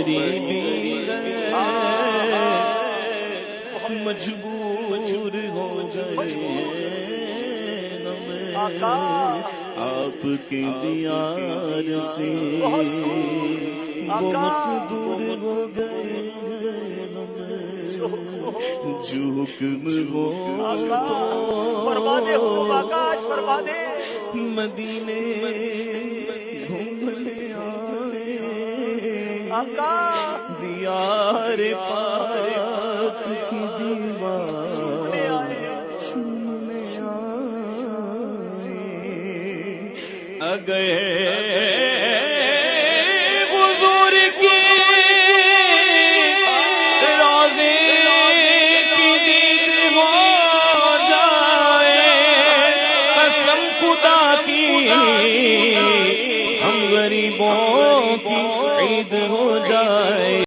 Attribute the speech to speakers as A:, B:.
A: غریبی مجبور ہو گئے آپ کے دیار سے بہت دور ہو گئے جو حکم ہو تو مدینے گھومنے آئے دیار پاک کی دیوار چومنے آئے گئے حضور کی روضے کی دید ہو جائے قسم خدا کی ہم غریبوں کی عید ہو جائے